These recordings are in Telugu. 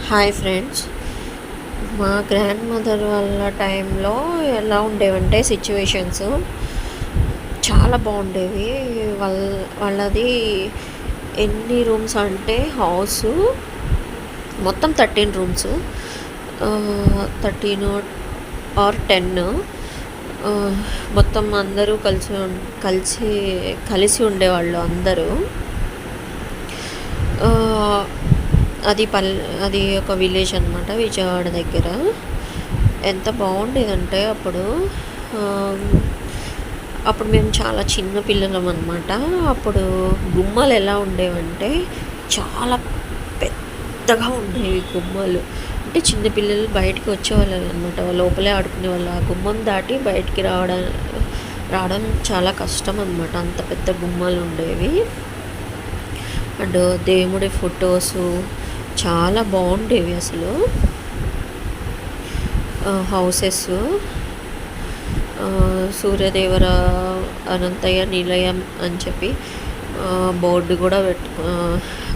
Hi friends. మా గ్రాండ్ మదర్ వాళ్ళ టైంలో ఎలా ఉండేవంటే సిచ్యువేషన్స్ చాలా బాగుండేవి. వాళ్ళది ఎన్ని రూమ్స్ అంటే హౌస్ మొత్తం 13 రూమ్స్, 13 ఆర్ 10. మొత్తం అందరూ కలిసి కలిసి ఉండేవాళ్ళు అందరూ. అది ఒక విలేజ్ అనమాట, విజయవాడ దగ్గర. ఎంత బాగుండేదంటే అప్పుడు మేము చాలా చిన్న పిల్లలం అనమాట. అప్పుడు గుమ్మలు ఎలా ఉండేవంటే చాలా పెద్దగా ఉండేవి గుమ్మలు. అంటే చిన్నపిల్లలు బయటికి వచ్చేవాళ్ళు అనమాట, లోపలే ఆడుకునే వాళ్ళు. ఆ గుమ్మం దాటి బయటికి రావడం చాలా కష్టం అనమాట, అంత పెద్ద గుమ్మలు ఉండేవి. అండ్ దేవుడి ఫొటోసు చాలా బాగుండేవి అసలు. హౌసెస్, సూర్యదేవర అనంతయ్య నిలయం అని చెప్పి బోర్డు కూడా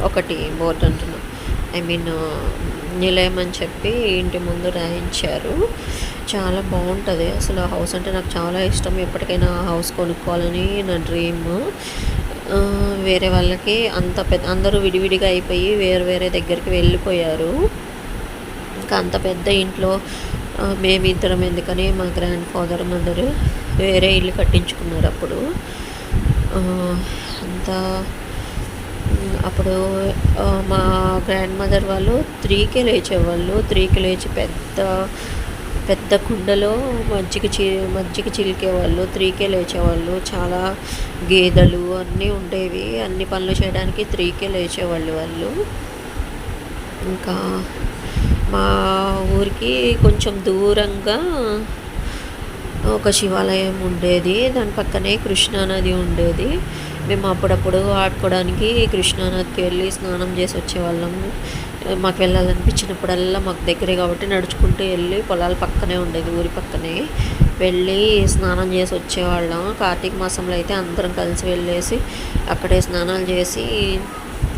ఒకటి బోర్డు అంటున్నా, నిలయం అని చెప్పి ఇంటి ముందు రాయించారు. చాలా బాగుంటుంది అసలు. ఆ హౌస్ అంటే నాకు చాలా ఇష్టం. ఎప్పటికైనా ఆ హౌస్ కొనుక్కోవాలని నా డ్రీమ్. వేరే వాళ్ళకి అందరూ విడివిడిగా అయిపోయి వేరే వేరే దగ్గరికి వెళ్ళిపోయారు. ఇంకా అంత పెద్ద ఇంట్లో మేమిద్దరం ఎందుకని మా గ్రాండ్ ఫాదర్ మదర్ వేరే ఇల్లు కట్టించుకున్నారు. అప్పుడు మా గ్రాండ్ మదర్ వాళ్ళు 3కే లేచేవాళ్ళు. 3కి లేచి పెద్ద కుండలో మజ్జిగ చిలికేవాళ్ళు. 3కే లేచేవాళ్ళు. చాలా గేదెలు అన్నీ ఉండేవి. అన్ని పనులు చేయడానికి 3కే లేచేవాళ్ళు వాళ్ళు. ఇంకా మా ఊరికి కొంచెం దూరంగా ఒక శివాలయం ఉండేది. దాని పక్కనే కృష్ణానది ఉండేది. మేము అప్పుడప్పుడు ఆడుకోవడానికి కృష్ణానదికి వెళ్ళి స్నానం చేసి వచ్చేవాళ్ళం. మాకు వెళ్ళాలనిపించినప్పుడల్లా, మాకు దగ్గరే కాబట్టి నడుచుకుంటూ వెళ్ళి, పొలాల పక్కనే ఉండేది, ఊరి పక్కనే వెళ్ళి స్నానం చేసి వచ్చేవాళ్ళం. కార్తీక మాసంలో అయితే అందరం కలిసి వెళ్ళేసి అక్కడే స్నానాలు చేసి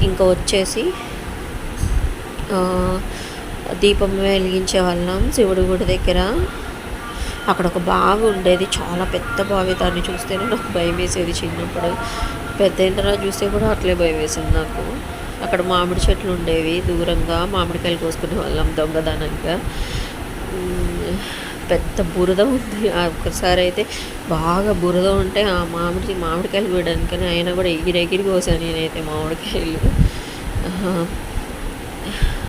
ఇంకా వచ్చేసి దీపం వెలిగించే వాళ్ళం శివుడి గుడి దగ్గర. అక్కడ ఒక బావి ఉండేది, చాలా పెద్ద బావి. దాన్ని చూస్తేనే నాకు భయం వేసేది చిన్నప్పుడు. పెద్ద ఇంటరా చూస్తే కూడా అట్లే భయం వేసింది నాకు. అక్కడ మామిడి చెట్లు ఉండేవి, దూరంగా మామిడికాయలు కోసుకునే వాళ్ళం దొంగదనంగా. పెద్ద బురద ఉంది. ఒక్కసారి అయితే బాగా బురద ఉంటే ఆ మామిడికాయలు వేయడానికని అయినా కూడా ఎగిరి కోసాను నేనైతే మామిడికాయలు.